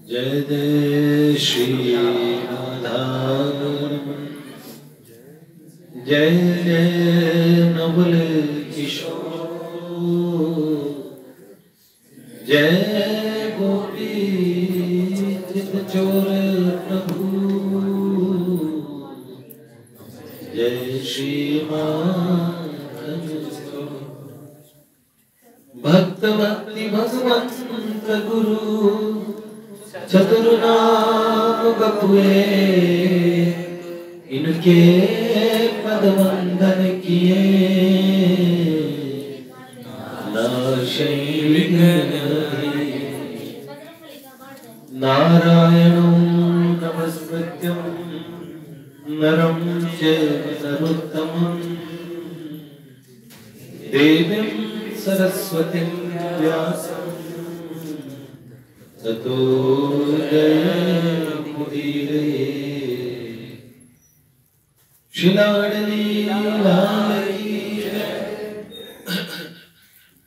जय जय श्री राधा जय जय नवल किशोर जय गोपी चोर प्रभु जय श्री भक्त भक्ति भगवंत गुरु चतुर्नाम बपुए इनके पद वंदन किए नारायणं नमस्कृत्यं नरं चैव नरोत्तमं देवीं सरस्वतीं व्यासं ततो जयमुदीरये। श्री लाडली लाल की जय,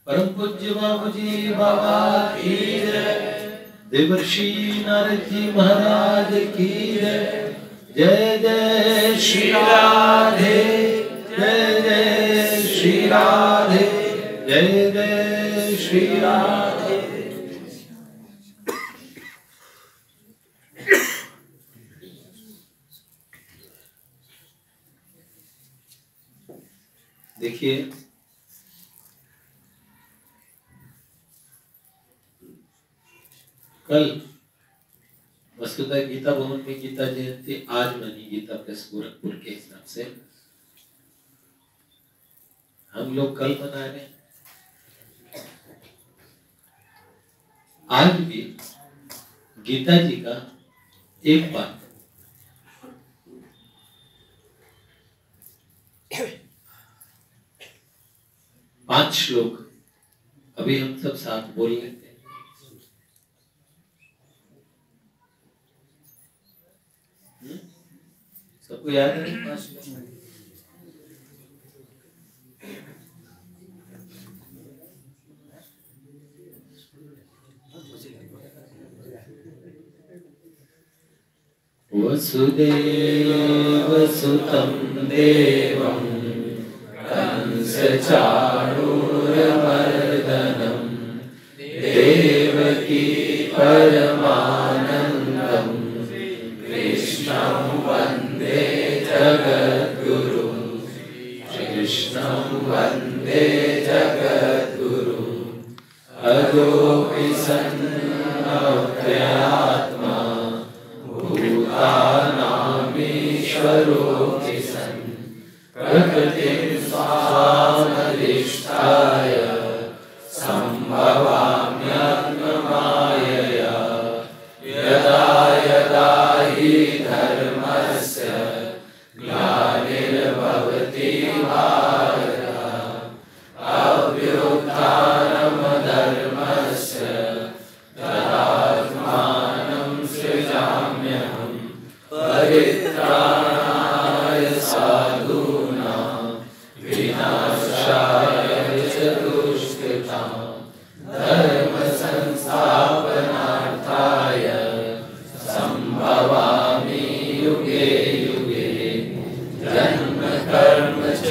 परम पूज्य बाबूजी बाबा की जय, देवर्षि नारद जी महाराज की जय। जय जय श्री राधे जय जय श्री राधे जय जय श्री राधे। देखिए कल वस्तुतः गीता भवन में गीता जयंती आज मनी गीता प्रेस गोरखपुर के हिसाब से हम लोग कल मना रहे हैं। आज भी गीता जी का एक बात पांच श्लोक अभी हम सब साथ बोल लेते हैं। सबको याद है पांच श्लोक? वसुदेवसुतं देवं कंसचाणूरमर्दनं देवकी परमानन्दं कृष्णं वन्दे जगद्गुरुं कृष्णं वन्दे जगद्गुरुं अजोऽपि सन्नव्ययात्मा भूतानामीश्वरोऽपि सन् प्रकृतिं स्वामधिष्ठाय सम्भवाम्यज्ञमायया यदा यदा हि धर्मस्य ग्लानिर्भवति भारत अभ्युत्थानमधर्मस्य तदात्मानं सृजाम्यहं परित्राणाय साधूनां विनाशाय च दुष्कृतां धर्म संस्थापनार्थाय संभवामि युगे युगे जन्म कर्म च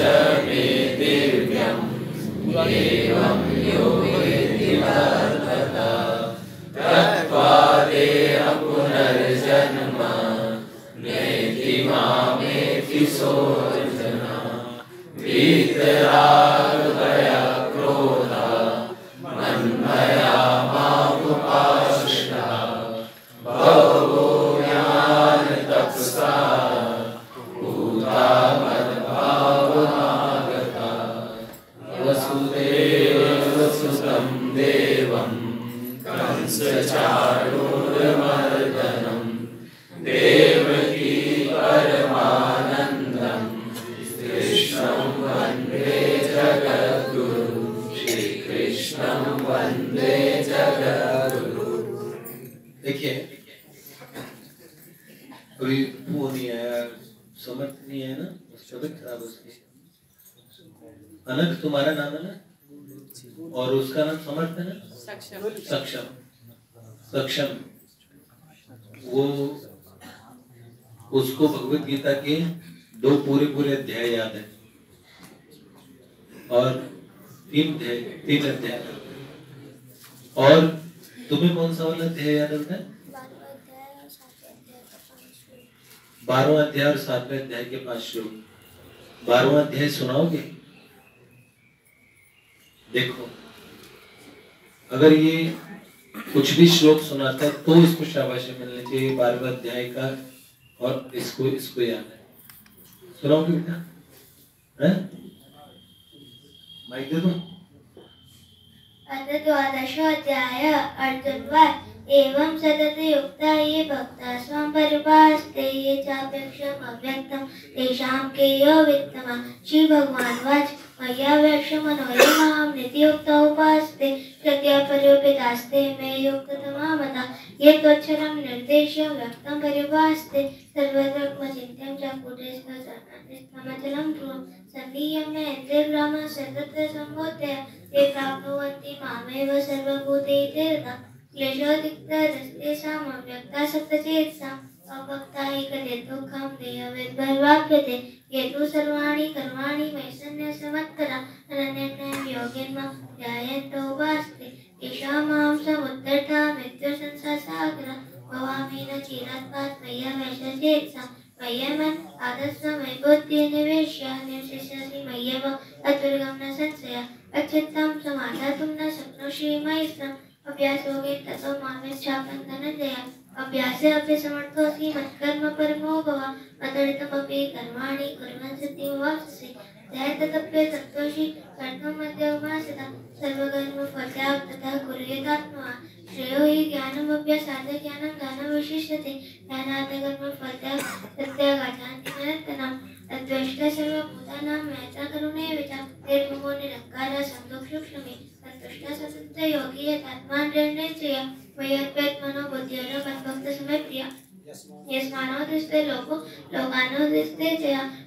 मे दिव्यम् एवं यो वेत्ति तत्त्वतः त्यक्त्वा देह पुनर्जन्म नेति मामेति सोऽर्जुन वीतराग भय क्रोधा मन्मया मामुपाश्रिता बहवो ज्ञानतपसा भूता मद्भावमागता वसुदेवसुतं देवं कंसचाणूरमर्दनं देवकी परमानन्दं कृष्णं वन्दे जगद्गुरुं श्रीकृष्णं वन्दे जगद्गुरुं। देखिए कोई वो नहीं आया, समर्थ नहीं है ना, तबीयत खराब उसकी। अनंत तुम्हारा नाम है ना, और उसका नाम समर्थ है ना, सक्षम। सक्षम वो उसको भगवत गीता के 2 पूरे अध्याय याद है और 3 अध्याय। और तुम्हें कौन सा वाला अध्याय याद होता है? 12वां अध्याय और 7वें अध्याय के 5 श्लोक। 12वां अध्याय सुनाओगे? देखो, अगर ये कुछ भी श्लोक सुनाता है तो इसको शाबाशी मिलनी चाहिए 12वें अध्याय का, और इसको याद है। सुनाओगे बेटा? माइक दे दो। द्वादशोऽध्याय अर्जुनवाद एवं सतत युक्ता ये भक्ता स्वं परिपास्ते ये चापेक्षम् अव्यक्तं तेषां के यो वित्तमा। श्री भगवान वाच मया व्यक्षमनो ये मां नित्ययुक्ता उपास्ते प्रत्या पर्युपेतास्ते मे युक्ततमा मता। ये त्वच्छलं निर्देश्य व्यक्तं परिपास्ते सर्वधर्मचिन्त्यं च कुटेष्वचलं ध्रुवं सन्नियम्य इन्द्रियग्रामं सर्वत्र सम्भूत्य ते प्राप्नुवन्ति मामेव सर्वभूतेषु क्लेशोदिक्तरस्तेषाम् अव्यक्तासक्तचेतसाम् अभक्ता हि कले दुःखं देहवेद्भवाप्यते। ये तु सर्वाणि कर्माणि मयि सन्न्यस्तमत्परा अनन्येन योगेन मां ध्यायन्तः उपासते तेषां मां समुद्धरता मृत्युसंसारसागरं भवामि न चिरात् मय्यवेशचेतसां। मय्यमन् आदस्व मयि बुद्धिं निवेश्य निवसिष्यसि मय्येव अतुर्गं न संशयः। अच्युतं समाधातुं न शक्नोषि मयि स्म अभ्यासयोगे ततो मामेच्छापं धनञ्जय। अभ्यासे अपि समर्थोऽसि मत्कर्म परमो भव मदर्थमपि कर्माणि कुर्वन् सिद्धिमवाप्स्यसि। ध्यायतदप्य तत्त्वसि कर्तुं मध्यमासदा सर्वकर्मफलत्यागं तथा कुर्यादात्मवान्। श्रेयो हि ज्ञानमभ्यासात् ज्ञानं दानं विशिष्यते ज्ञानात् कर्मफलत्यागं तत्त्यागाचान्तिमनन्तरम्। अद्वेष्टा सर्वभूतानां मैत्रा करुणैव च निर्ममो निरहङ्कारः सन्तोषसूक्ष्मः सन्तुष्टः सततं योगी यतात्मा निर्णयचय वैयत्मनो बुद्धिर्यो मद्भक्तसमप्रियः। यस्मान्नोदिष्टे लोको लोकानोदिष्टे च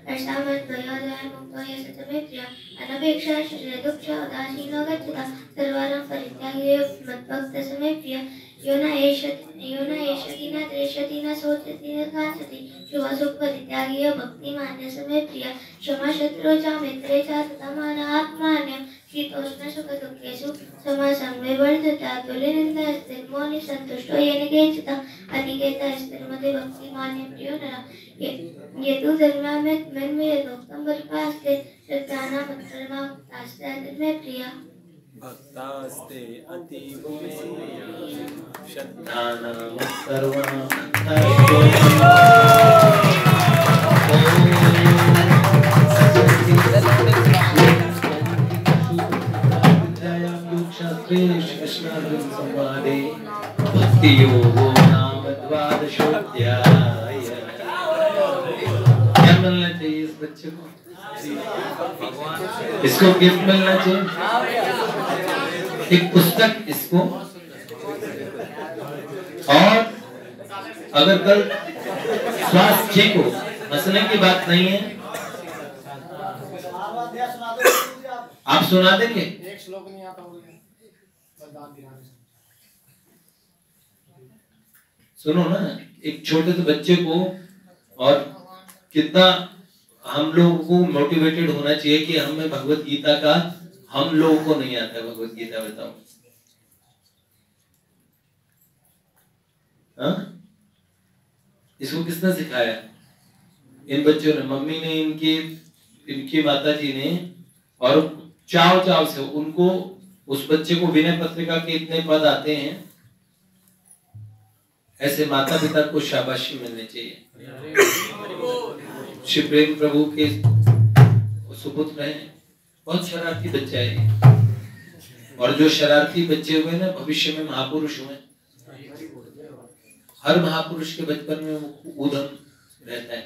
हर्षामद्वयोदय मुक्तो यस्य च मे प्रियः। अनपेक्षः श्रेयदुःख उदासीनो गच्छतः सर्वारं परित्यागी मद्भक्तसमप्रियः। यो न एषति न त्रेषति न शोचति न कांक्षति शुभसुख परित्यागी भक्तिमान्यः समे प्रियः। क्षमा शत्रौ च मित्रे च तथा मानः आत्मान्यः शीतोष्णसुखदुःखेषु समसंविवर्जितः। तुल्यनिन्दास्तिर्मौनी सन्तुष्टो येन केचित् अनिकेतः स्थिरमति भक्तिमान्यः प्रियो नरः। ये तु धर्मामृतमन्मे यथोक्तं परिपास्ते श्रद्धानामत्परमास्ते अतिमे प्रियः। भक्तास्ते अतीव मे संवादे भक्ति योगो नाम द्वादशोऽध्याय। क्या मिलना चाहिए इस बच्चे को? इसको गिफ्ट मिलना चाहिए, एक पुस्तक इसको। और अगर कल स्वास्थ्य ठीक हो, हंसने की बात नहीं है, आप सुना देंगे। एक श्लोक नहीं आता सुनो ना, एक छोटे से बच्चे को, और कितना हम लोगों को मोटिवेटेड होना चाहिए कि हमें भगवत गीता का, हम लोगों को नहीं आता भगवत गीता, बताओ। हाँ? इसको किसने सिखाया? इन बच्चों ने, मम्मी ने, इनकी माता जी ने, और चाव से उनको, उस बच्चे को विनय पत्रिका के इतने पद आते हैं। ऐसे माता पिता को शाबाशी मिलनी चाहिए। श्री प्रेम प्रभु के सुपुत्र हैं, बहुत शरारती बच्चा है, और जो शरारती बच्चे हुए ना भविष्य में महापुरुष हुए। हर महापुरुष के बचपन में वो उद्यम रहता है।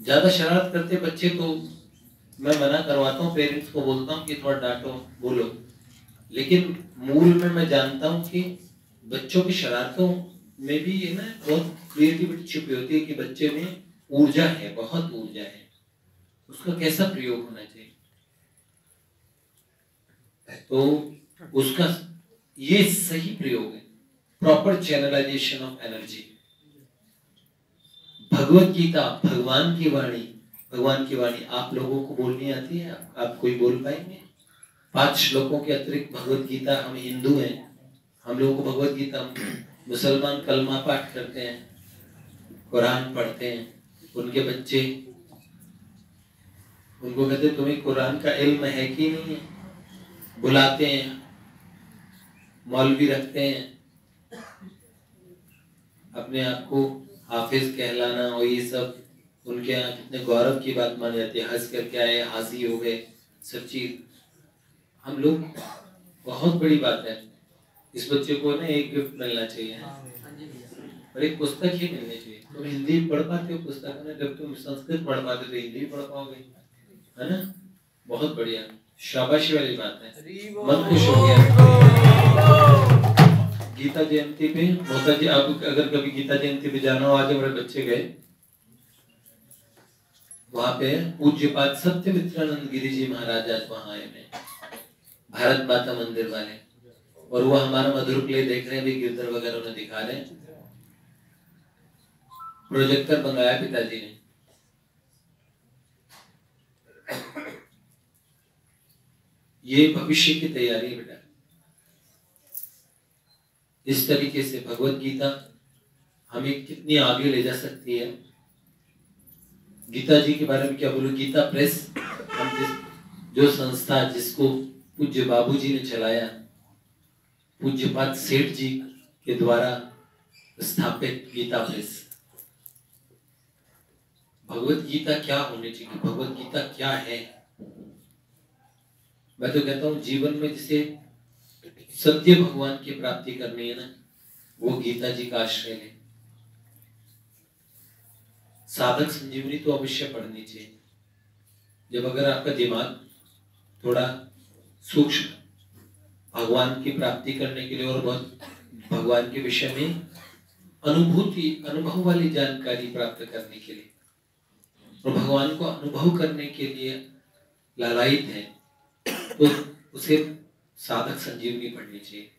ज्यादा शरारत करते बच्चे तो मैं मना करवाता हूँ, पेरेंट्स को बोलता हूँ कि थोड़ा डांटो, बोलो, लेकिन मूल में मैं जानता हूँ कि बच्चों की शरारतों में भी ये ना बहुत क्रिएटिविटी छुपी होती है कि बच्चे में ऊर्जा है, बहुत ऊर्जा है, उसका कैसा प्रयोग होना चाहिए। तो उसका ये सही प्रयोग है, proper channelisation of energy. Bhagavad Gita भगवान की वाणी, भगवान की वाणी आप लोगों को बोलनी आती है? आप कोई बोल पाएंगे? 5 श्लोकों के अतिरिक्त भगवत गीता, हम हिंदू हैं, हम लोगों को भगवत गीता, मुसलमान कलमा पाठ करते हैं, कुरान पढ़ते हैं, उनके बच्चे उनको कहते तुम्हें कुरान का इल्म है कि नहीं है, बुलाते हैं, मौलवी रखते हैं, अपने आप को हाफिज कहलाना और ये सब उनके यहाँ कितने गौरव की बात मानी जाती है। हंस करके आए, हाजी हो गए, सब चीज हम लोग, बहुत बड़ी बात है। इस बच्चे को ना एक गिफ्ट मिलना चाहिए और एक पुस्तक ही मिलनी चाहिए। तुम हिंदी पढ़ पाते हो पुस्तक में, जब तुम संस्कृत पढ़ पाते हो तो हिंदी पढ़ पाओगे, है ना? बहुत बढ़िया, शाबाशी वाली बात है, मन खुश हो गया। गीता जयंती पे मोता जी, आप अगर कभी गीता जयंती पे जाना हो, आज हमारे बच्चे गए, वहां पे पूज्यपाद सत्यमित्रानंद गिरी जी महाराज आज वहां आए हैं, भारत माता मंदिर वाले, और वो हमारा मधुर प्ले देख रहे हैं, भी गिरधर वगैरह उन्हें दिखा रहे हैं। प्रोजेक्टर मंगाया पिताजी ने, ये भविष्य की तैयारी है बेटा। इस तरीके से भगवत गीता हमें कितनी आगे ले जा सकती है। गीता जी के बारे में क्या बोलूं, गीता प्रेस, हम जो संस्था जिसको पूज्य बाबूजी ने चलाया, पूज्यपाद सेठ जी के द्वारा स्थापित गीता प्रेस। भगवत गीता क्या होनी चाहिए, भगवत गीता क्या है? मैं तो कहता हूँ जीवन में जिसे सत्य भगवान की प्राप्ति करनी है ना, वो गीता जी का आश्रय है। साधक संजीवनी तो अवश्य पढ़नी चाहिए। जब अगर आपका दिमाग थोड़ा सूक्ष्म भगवान की प्राप्ति करने के लिए और बहुत भगवान के विषय में अनुभव वाली जानकारी प्राप्त करने के लिए और भगवान को अनुभव करने के लिए लालायित है, तो उसे साधक संजीवनी पढ़नी चाहिए।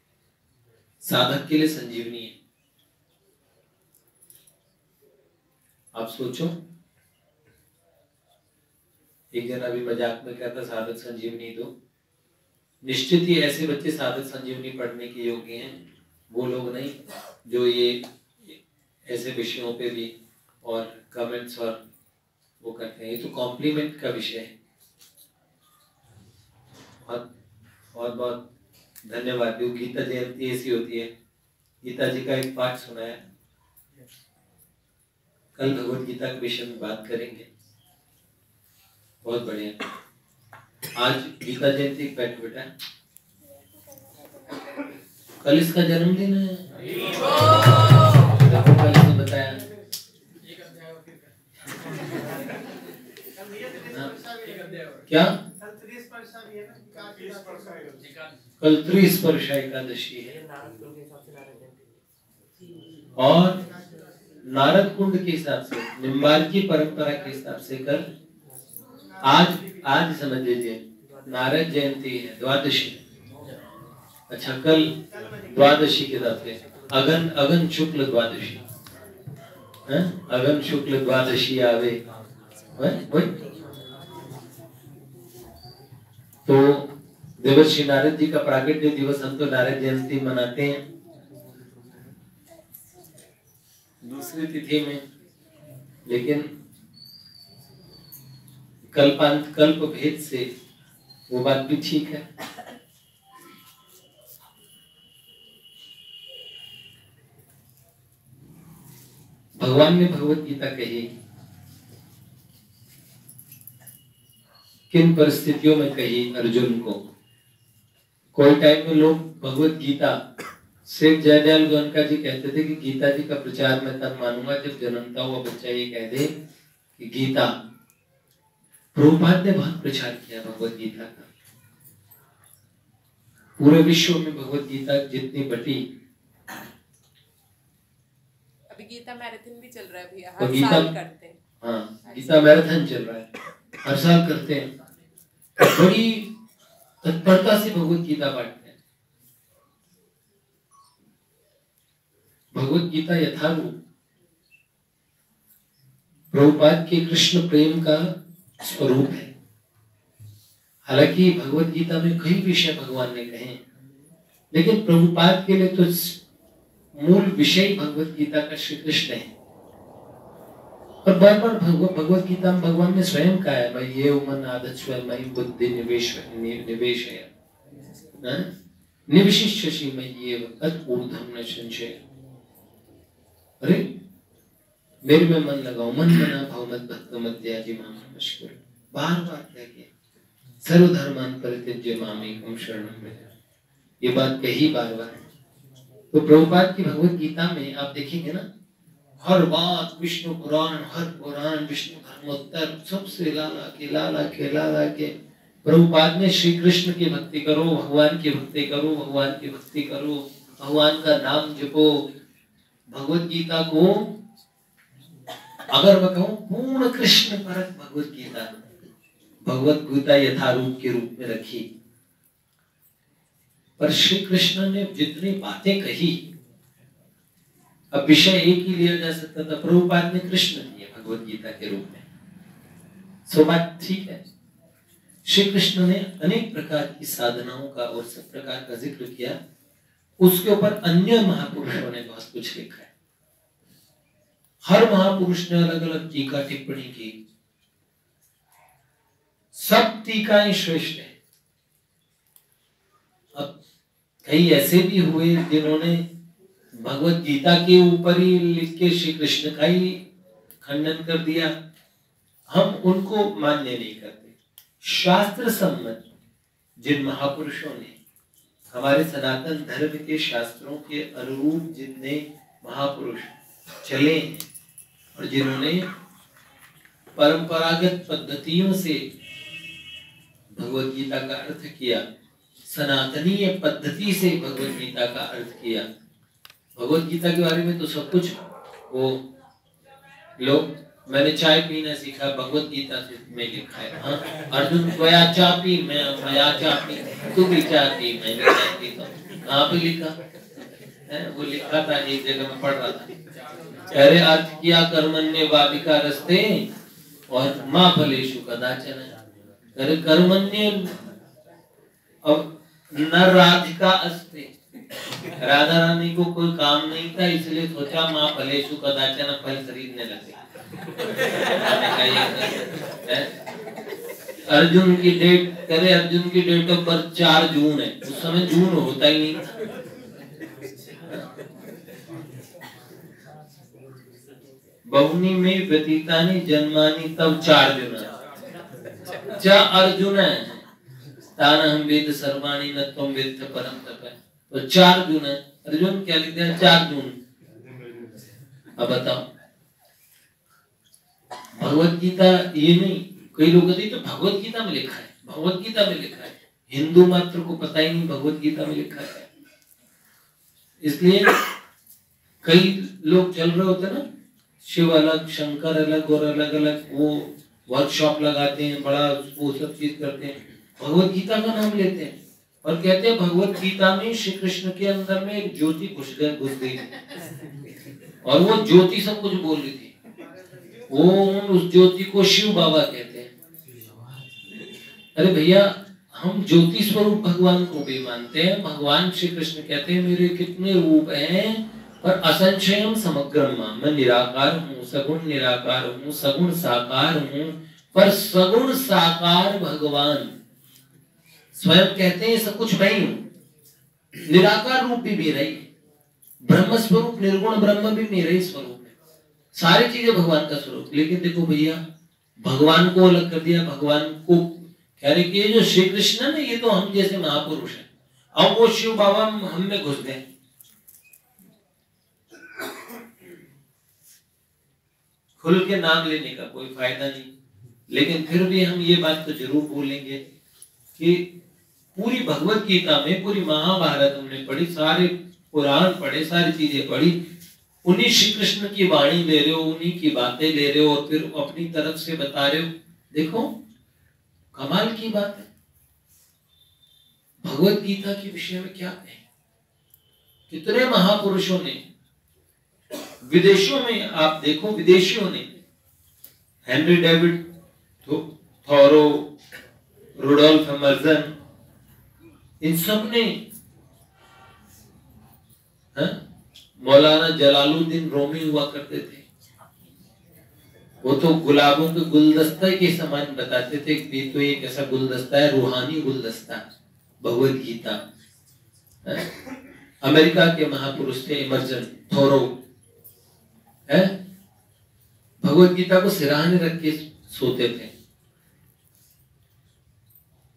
साधक के लिए संजीवनी है। आप सोचो, एक जन अभी मजाक में कहता साधक संजीवनी दो, निश्चित ही ऐसे बच्चे साधक संजीवनी पढ़ने के योग्य हैं, वो लोग नहीं जो ये ऐसे विषयों पे भी और कमेंट्स और वो करते हैं। ये तो कॉम्प्लीमेंट का विषय है। बहुत बहुत धन्यवाद। गीता जयंती ऐसी होती है, गीता जी का एक पाठ सुनाया, कल भगवत गीता के विषय में बात करेंगे। बहुत बढ़िया। आज गीता जयंती बैठो बेटा, कल इसका जन्मदिन है। देखो कल इसने बताया क्या, कल त्रिस्पर्शा एकादशी है और नारद कुंड के हिसाब से, निम्बार्क की परंपरा के हिसाब से कल आज समझ लीजिए नारद जयंती है, द्वादशी। अच्छा, कल द्वादशी के साथ अगन शुक्ल द्वादशी, अगन शुक्ल द्वादशी आवे वही। तो देवर्षि नारद जी का प्राकट्य दिवस हम तो नारद जयंती मनाते हैं दूसरी तिथि में, लेकिन कल्प भेद से वो बात भी ठीक है। भगवान ने भगवत गीता कही, किन परिस्थितियों में कही अर्जुन को। कोई टाइम में लोग भगवत गीता, शेख जयदयाल गोयनका जी कहते थे कि गीता जी का प्रचार मैं तब मानूंगा जब जन्मता हुआ बच्चा ये कह दे कि गीता। प्रभुपाद ने बहुत प्रचार किया भगवत गीता का, पूरे विश्व में भगवत गीता जितनी बटी। अभी गीता मैराथन भी चल रहा है भैया, और हर गीता, साल करते हैं। हाँ, गीता मैराथन चल रहा है, हर साल करते हैं। बड़ी तत्परता से भगवत गीता बांटते हैं। भगवत गीता यथारूप प्रभुपाद के कृष्ण प्रेम का स्वरूप है। हालांकि भगवत गीता में कई विषय भगवान ने कहे, लेकिन प्रभुपाद के लिए तो मूल विषय भगवत गीता का श्री कृष्ण है। और बार बार भगवत गीता में भगवान ने स्वयं कहा है, मैं ये मन आदत स्वयं मई बुद्धि निवेश है निविशिष्यसि मय्येव तद्ऊर्ध्वं न संशय। अरे मेरे में मन लगाओ, मन मना भवमत भक्त मध्याजी माम नमस्कुरु। बार बार क्या किया, सर्वधर्मान् परित्यज्य मामेकं शरणं व्रज। ये बात कही बार बार। तो प्रभुपाद की भगवत गीता में आप देखेंगे ना, हर बात विष्णु पुराण, हर पुराण विष्णु धर्मोत्तर, सबसे ला के प्रभुपाद ने श्री कृष्ण की भक्ति करो, भगवान की भक्ति करो, भगवान की भक्ति करो, भगवान का नाम जपो। भगवत गीता को अगर मैं कहूं पूर्ण कृष्ण परक भगवत गीता, भगवत गीता यथारूप के रूप में रखी। पर श्री कृष्ण ने जितनी बातें कही, अब विषय एक ही लिया जा सकता था, प्रभुपाद ने कृष्ण दिए भगवत गीता के रूप में। सो बात ठीक है, श्री कृष्ण ने अनेक प्रकार की साधनाओं का और सब प्रकार का जिक्र किया, उसके ऊपर अन्य महापुरुषों ने बहुत कुछ लिखा है। हर महापुरुष ने अलग अलग टीका टिप्पणी की, सब टीकाएं श्रेष्ठ है। अब कई ऐसे भी हुए जिन्होंने भगवत गीता के ऊपर ही लिख के श्री कृष्ण का ही खंडन कर दिया, हम उनको मान्य नहीं करते। शास्त्र सम्मत जिन महापुरुषों ने हमारे सनातन धर्म के शास्त्रों के अनुरूप जितने महापुरुष चले हैं और जिन्होंने परंपरागत पद्धतियों से भगवत गीता का अर्थ किया, सनातनीय पद्धति से भगवत गीता का अर्थ किया। भगवत गीता के बारे में तो सब कुछ वो लोग, मैंने चाय पीना सीखा भगवत गीता से में लिखा है। हाँ, अर्जुन त्वया चापी, मैं मया चापी, तू भी चाहती मैं भी चाहती। तो कहाँ पे लिखा है? वो लिखा था एक जगह में पढ़ रहा था, अरे अर्थ किया कर्मण्य वादिका रस्ते और माँ फलेषु कदाचन। अरे कर्मण्य अब न राधिका अस्ते, राधा रानी को कोई काम नहीं था, इसलिए सोचा माँ फलेषु कदाचन, फल खरीदने लगे। अर्जुन की डेट करे, अर्जुन की डेट ऑफ बर्थ 4 जून है, उस समय जून होता ही नहीं था। बहुनी में व्यतीतानि जन्मानि तब 4 जून च अर्जुन तानहं वेद सर्वाणि न त्वं वेत्थ परं तप। तो 4 जून है, अर्जुन क्या लिखते हैं 4 जून। अब बताओ, भगवत गीता ये नहीं, कई लोग कहते तो भगवत गीता में लिखा है, भगवत गीता में लिखा है, हिंदू मात्र को पता ही नहीं भगवत गीता में लिखा है। इसलिए कई लोग चल रहे होते ना, शिव अलग शंकर अलग और अलग अलग वो वर्कशॉप लगाते हैं, बड़ा वो सब चीज करते हैं, भगवत गीता का नाम लेते हैं और कहते हैं भगवत गीता में श्री कृष्ण के अंदर में एक ज्योति घुस गई और वो ज्योति सब कुछ बोल रही थी। वो उस ज्योति को शिव बाबा कहते हैं। अरे भैया, हम ज्योति स्वरूप भगवान को भी मानते हैं। भगवान श्री कृष्ण कहते हैं मेरे कितने रूप हैं, पर असंशयम समग्रम माम, मैं निराकार हूँ, सगुण निराकार हूँ, सगुण साकार हूँ, पर सगुण साकार भगवान स्वयं कहते हैं सब कुछ मैं ही हूँ। निराकार रूप भी मेरा ही, ब्रह्म स्वरूप निर्गुण ब्रह्म भी मेरा ही स्वरूप है, सारी चीजें भगवान का स्वरूप। लेकिन देखो भैया, भगवान को अलग कर दिया, भगवान को कह रहे कि ये जो श्री कृष्ण है ना, ये तो हम जैसे महापुरुष है, अब वो शिव बाबा हम में घुस गए। खुल के नाम लेने का कोई फायदा नहीं, लेकिन फिर भी हम ये बात तो जरूर बोलेंगे कि पूरी भगवत गीता में, पूरी महाभारत हमने पढ़ी, सारे पुराण पढ़े, सारी चीजें पढ़ी, उन्हीं श्री कृष्ण की वाणी ले रहे हो, उन्हीं की बातें ले रहे हो और फिर अपनी तरफ से बता रहे हो। देखो कमाल की बात है, भगवत गीता के विषय में क्या है, कितने महापुरुषों ने, विदेशों में आप देखो, विदेशियों ने Henry David Thoreau, Rudolph Emerson, इन सब ने, मौलाना जलालुद्दीन रूमी हुआ करते थे, वो तो गुलाबों के गुलदस्ते के समान बताते थे कि तो एक ऐसा गुलदस्ता है, रूहानी गुलदस्ता, भगवत गीता। अमेरिका के महापुरुष थे एमर्सन, थोरो, है, भगवत गीता को सिरहाने रख के सोते थे।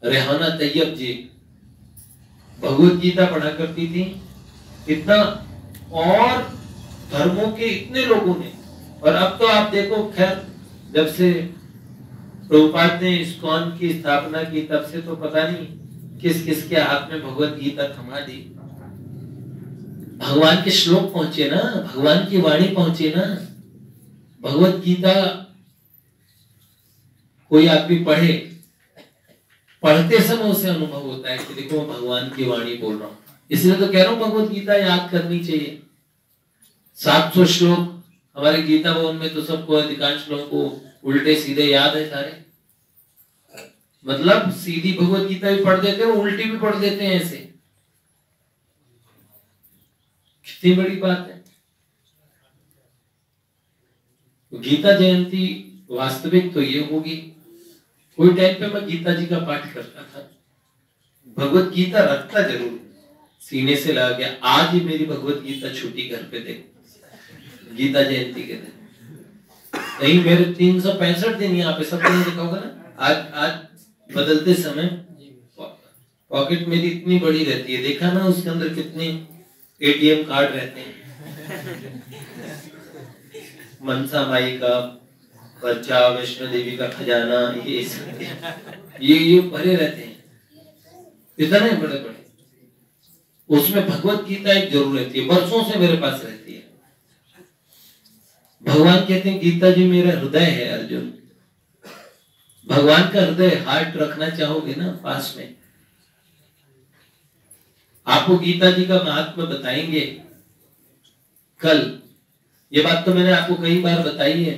रेहाना तैयब जी भगवत गीता पढ़ा करती थी, इतना, और धर्मों के इतने लोगों ने, और अब तो आप देखो, खैर जब से प्रभुपाद ने इस्कॉन की स्थापना की तब से तो पता नहीं किस किस के हाथ में भगवत गीता थमा दी। भगवान के श्लोक पहुंचे ना, भगवान की वाणी पहुंचे ना। भगवत गीता कोई आदमी पढ़े, पढ़ते समय उसे अनुभव होता है कि देखो मैं भगवान की वाणी बोल रहा हूं। इसलिए तो कह रहा हूं भगवत गीता याद करनी चाहिए। 700 श्लोक हमारे गीता भवन में तो सबको, अधिकांश लोगों को उल्टे सीधे याद है सारे, मतलब सीधी भगवत गीता भी पढ़ देते हैं, उल्टी भी पढ़ देते हैं। ऐसे कितनी बड़ी बात है। गीता जयंती वास्तविक तो ये होगी। कोई टाइम पे मैं गीता जी का पाठ करता था, भगवत गीता रखता जरूर, सीने से लगा गया। आज ही मेरी भगवत गीता छूटी घर पे, देखो गीता जयंती के दिन, नहीं मेरे 365 दिन यहाँ पे, सब दिन देखा होगा ना। आज बदलते समय पॉकेट मेरी इतनी बड़ी रहती है, देखा ना उसके अंदर कितने एटीएम कार्ड रहते हैं। मनसा माई का बच्चा, वैष्णो देवी का खजाना, ये भरे रहते हैं, इतने बड़े बड़े। उसमें भगवत गीता एक जरूर रहती है, बरसों से मेरे पास रहती है। भगवान कहते हैं गीता जी मेरा हृदय है अर्जुन। भगवान का हृदय, हार्ट रखना चाहोगे ना पास में, आपको गीता जी का महात्मा बताएंगे कल। ये बात तो मैंने आपको कई बार बताई है।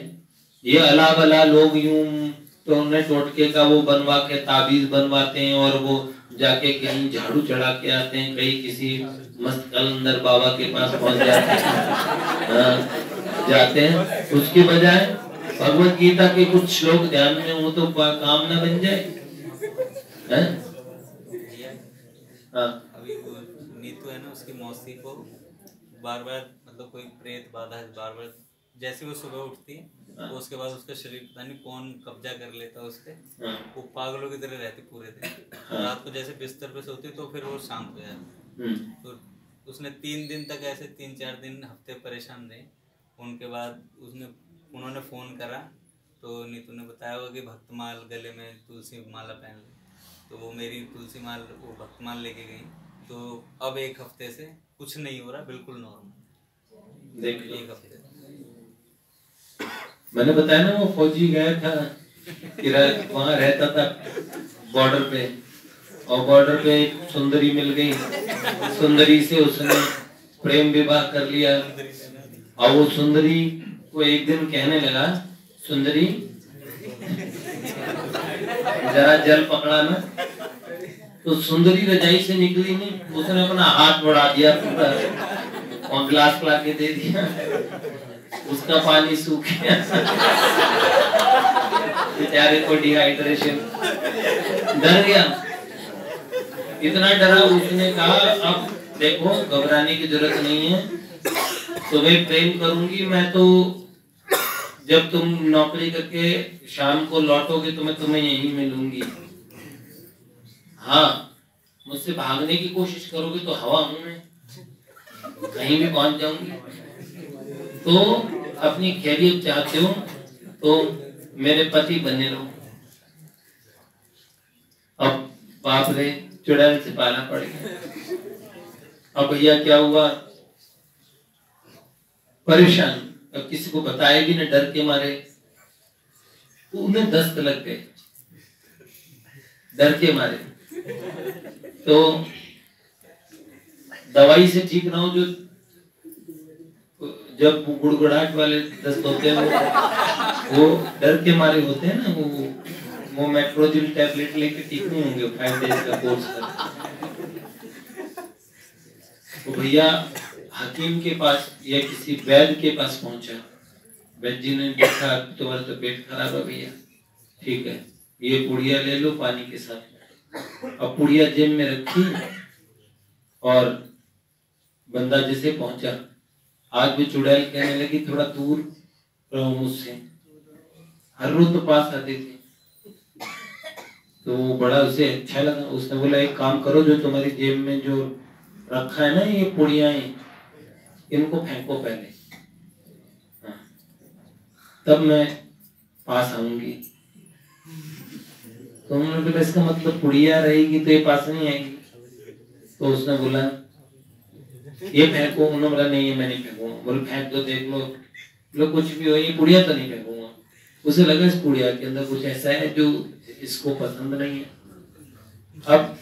ये अला बला लोग यूं तो उन्हें टोटके का वो बनवा के ताबीज बनवाते हैं, और वो जाके कहीं झाड़ू चढ़ा के आते हैं, कहीं किसी मस्त कलंदर बाबा के पास पहुंच जाते हैं। उसके बजाय भगवत गीता के कुछ श्लोक ध्यान में हो तो काम ना बन जाए। अभी वो नीतू है ना, उसकी मौसी को बार बार, मतलब कोई प्रेत बाधा है, बार बार जैसे वो सुबह उठती है तो उसके बाद उसका शरीर पता नहीं कौन कब्जा कर लेता है उस पे। वो पागलों की तरह रहती पूरे दिन। रात को जैसे बिस्तर पे सोती तो फिर वो शांत हो जाती। तो उसने 3 दिन तक ऐसे 3-4 दिन हफ्ते परेशान रहे। उनके बाद उन्होंने फ़ोन करा तो नीतू ने बताया होगा कि भक्तमाल गले में तुलसी माला पहन ली। तो वो मेरी तुलसी माल, वो भक्तमाल लेके गई। तो अब 1 हफ्ते से कुछ नहीं हो रहा, बिल्कुल नॉर्मल। देख 1 हफ्ते मैंने बताया ना, वो फौजी गया था, वहां रहता था बॉर्डर पे, और बॉर्डर पे एक सुंदरी मिल गई। सुंदरी से उसने प्रेम विवाह कर लिया, और वो सुंदरी को एक दिन कहने लगा, सुंदरी जरा जल पकड़ा ना। तो सुंदरी रजाई से निकली नहीं, उसने अपना हाथ बढ़ा दिया पूरा, और गिलास ला के दे दिया, उसका पानी सूख गया। बेचारे को डिहाइड्रेशन, डर गया, इतना डरा उसने कहा अब देखो घबराने की जरूरत नहीं है, सुबह प्रेम करूंगी मैं, तो जब तुम नौकरी करके शाम को लौटोगे तो मैं तुम्हें यहीं मिलूंगी। हाँ, मुझसे भागने की कोशिश करोगे तो हवा हूं मैं, कहीं भी पहुंच जाऊंगी। तो अपनी खैरियत चाहते हो तो मेरे पति बने रहो। अब बाप रे, चुड़ैल से पाला पड़ गया। अब भैया क्या हुआ, परेशान, अब किसी को बताए भी ना, डर के मारे। तो उन्हें दस्त लग गए डर के मारे। तो दवाई से ठीक ना हो, जो जब गुड़गुड़ाहट वाले दस्त होते हैं वो डर के मारे होते हैं ना, वो मेट्रोजिल टैबलेट लेके ठीक नहीं होंगे 5 डेज का कोर्स कर। तो भैया हकीम के पास या किसी वैद्य के पास पहुंचा, वैद्य जी ने देखा तुम्हारा तो पेट खराब है भैया, ठीक है ये पुड़िया ले लो पानी के साथ। अब पुड़िया जेब में रखी और बंदा जैसे पहुंचा, आज भी चुड़ैल कहने लगी थोड़ा दूर रहो मुझसे, हर रोज तो पास आती थी। तो बड़ा उसे अच्छा लगा, उसने बोला एक काम करो, जो तुम्हारी जेब में जो रखा है ना ये पुड़िया, इनको फेंको पहले, हाँ, तब मैं पास आऊंगी। तो उन्होंने बोला इसका मतलब पुड़िया रहेगी तो ये पास नहीं आएगी। तो उसने बोला ये फेंको, उन्होंने बोला नहीं ये मैं नहीं फेंकूंगा। बोले फेंक दो देख लो, बोले कुछ भी हो ये पुड़िया तो नहीं फेंकूंगा। उसे लगा इस पुड़िया के अंदर कुछ ऐसा है जो इसको पसंद नहीं है। अब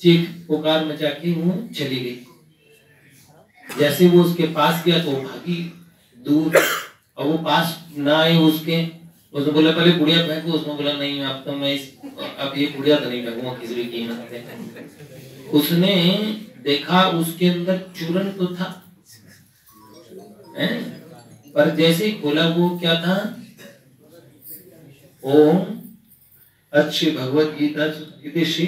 चीख पुकार मचा के वो चली गई। जैसे वो उसके पास गया तो भागी दूर, और वो पास ना आए उसके, उसने बोला पहले पुड़िया फेंको। उसने बोला नहीं अब तो मैं अब ये पुड़िया तो नहीं फेंकूंगा किसी भी कीमत पे। उसने देखा उसके अंदर चूरन तो था पर जैसे ही खोला वो क्या था, ओम अच्छी भगवत गीता श्री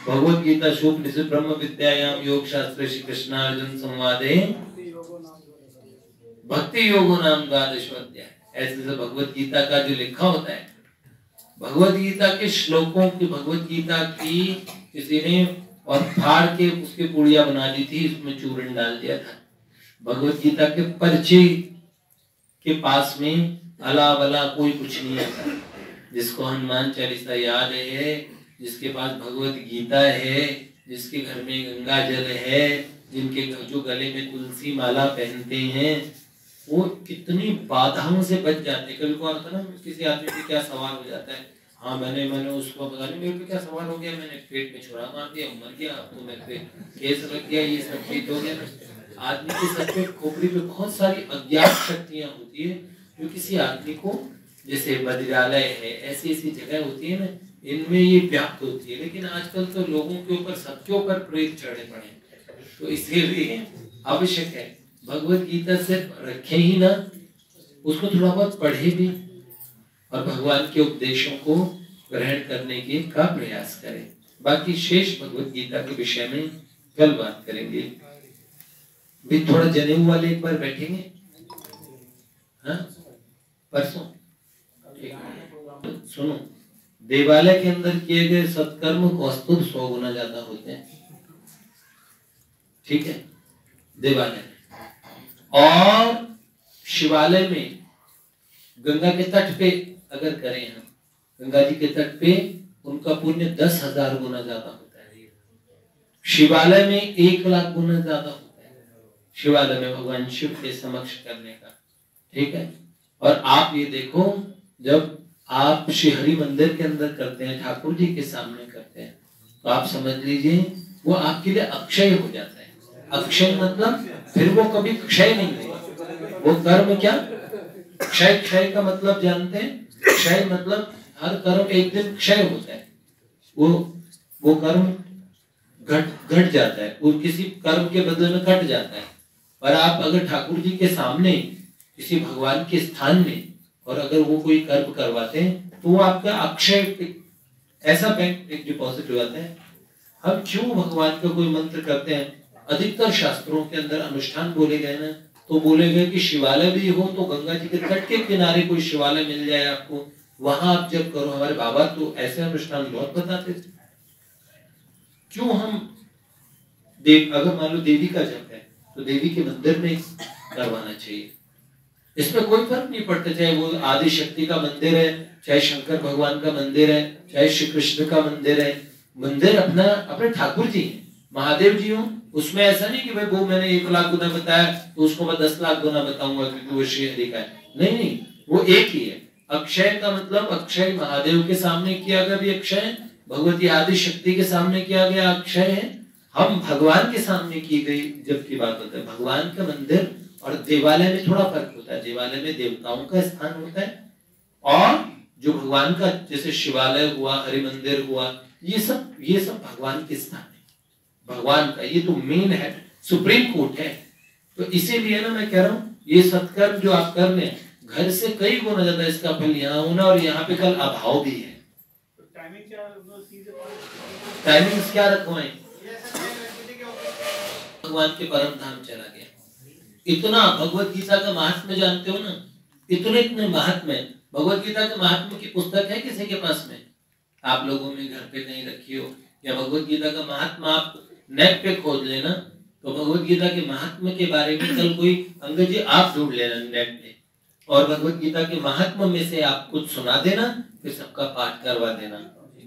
भगवत गीता शुक्ल ब्रह्म विद्यायाम योग शास्त्र श्री कृष्णार्जुन संवादे भक्ति योगो नाम द्वादश अध्याय। ऐसे से भगवत गीता का जो लिखा होता है, भगवत गीता के श्लोकों की, भगवत गीता की किसी ने और फाड़ के उसकी पुड़िया बना दी थी, उसमें चूरन डाल दिया था। भगवत गीता के पर्चे के पास में अला वला कोई कुछ नहीं आता। जिसको हनुमान चालीसा याद है, जिसके पास भगवत गीता है, जिसके घर में गंगा जल है, जिनके जो गले में तुलसी माला पहनते हैं, वो कितनी बाधाओं से बच जाते हैं। कभी को आता ना किसी आदमी पे क्या सवाल हो जाता है, हाँ मैंने उसको पता नहीं मेरे पे क्या सवाल हो गया, मैंने पेट में छुरा मार दिया, मर गया, तो मेरे पे केस लग गया, ये सब चीज हो गया। आदमी के सर पे खोपड़ी पे बहुत सारी अज्ञात शक्तियां होती है जो किसी आदमी को, जैसे बद्रियालय है, ऐसी ऐसी जगह होती है ना, इनमें ये व्याप्त होती है। लेकिन आजकल तो लोगों के ऊपर सबके ऊपर प्रेत चढ़े पड़े, तो इसीलिए आवश्यक है भगवत गीता से रखे ही ना, उसको थोड़ा बहुत पढ़े भी और भगवान के उपदेशों को ग्रहण करने के का प्रयास करें। बाकी शेष भगवत गीता के विषय में कल बात करेंगे। भी थोड़ा जनेऊ वाले एक बार बैठेंगे, हाँ परसों। सुनो, देवालय के अंदर किए गए सत्कर्म कौस्तुभ 100 गुना ज्यादा होते हैं, ठीक है, देवालय में। और शिवालय में गंगा के तट पे अगर करें हम, गंगा जी के तट पे, उनका पुण्य 10,000 गुना ज्यादा होता है। शिवालय में 1 लाख गुना ज्यादा होता है, शिवालय में भगवान शिव के समक्ष करने का, ठीक है। और आप ये देखो, जब आप श्री हरि मंदिर के अंदर करते हैं, ठाकुर जी के सामने करते हैं, तो आप समझ लीजिए वो आपके लिए अक्षय हो जाता है। अक्षय मतलब फिर वो कभी क्षय नहीं होगा। वो कर्म क्या, क्षय, क्षय का मतलब जानते हैं? क्षय मतलब हर कर्म एक दिन क्षय होता है, वो कर्म घट जाता है, वो किसी कर्म के बदले में घट जाता है। और आप अगर ठाकुर जी के सामने किसी भगवान के स्थान में और अगर वो कोई कर्म करवाते हैं तो वो आपका अक्षय ऐसा बैंक एक डिपॉजिट हो जाता है। हम क्यों भगवान का कोई मंत्र करते हैं? अधिकतर शास्त्रों के अंदर अनुष्ठान बोले गए ना, तो बोले गए कि शिवालय भी हो तो गंगा जी के तट के किनारे कोई शिवालय मिल जाए आपको, वहां आप जब करो। हमारे बाबा तो ऐसे अनुष्ठान बहुत बताते थे। क्यों हम अगर मान लो देवी का जप है तो देवी के मंदिर में करवाना चाहिए। इसमें कोई फर्क नहीं पड़ता, चाहे वो आदि शक्ति का मंदिर है, चाहे शंकर भगवान का मंदिर है, चाहे श्री कृष्ण का मंदिर है। मंदिर अपना अपने ठाकुर जी है, महादेव जी हो। उसमें ऐसा नहीं कि भाई वो मैंने 1 लाख गुना बताया तो उसको मैं 10 लाख गुना बताऊंगा क्योंकि वो श्री हरि का है। नहीं, वो एक ही है। अक्षय का मतलब अक्षय महादेव के सामने किया गया भी अक्षय, भगवती आदि शक्ति के सामने किया गया अक्षय है। हम भगवान के सामने की गई जब की बात होता है, भगवान का मंदिर और देवालय में थोड़ा फर्क होता है। देवालय में देवताओं का स्थान होता है और जो भगवान का, जैसे शिवालय हुआ, हरि मंदिर हुआ, ये सब भगवान के स्थान है, भगवान का ये तो मेन है, सुप्रीम कोर्ट है। तो इसीलिए ना मैं कह रहा हूँ ये सत्कर्म जो आप कर रहे हैं, घर से कई गुना ज्यादा इसका फल यहाँ होना, और यहाँ पे कल अभाव भी है। टाइमिंग क्या रखवाएं? भगवान के परम धाम चला गया। इतना भगवत गीता का महात्म्य जानते हो ना, इतने महात्म्य। भगवत गीता के महात्म्य की पुस्तक है किसी के पास में? आप लोगों में घर पे कहीं रखी हो, या भगवत गीता का महात्मा आप नेट पे खोज लेना, तो भगवत गीता के महात्म्य के बारे में कल कोई अंगद जी आप ढूंढ लेना नेट पे, और भगवत गीता के महात्मा में से आप कुछ सुना देना, फिर सबका पाठ करवा देना,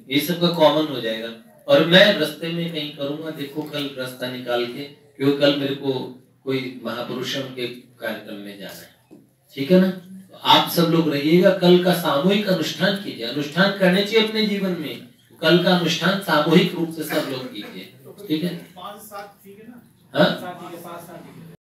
ये सबका कॉमन हो जाएगा। और मैं रास्ते में कहीं करूंगा, देखो कल रास्ता निकाल के, क्योंकि कल मेरे को कोई महापुरुषों के कार्यक्रम में जाना है, ठीक है ना? तो आप सब लोग रहिएगा, कल का सामूहिक अनुष्ठान कीजिए। अनुष्ठान करने चाहिए अपने जीवन में, कल का अनुष्ठान सामूहिक रूप से सब लोग कीजिए, ठीक है? हाँ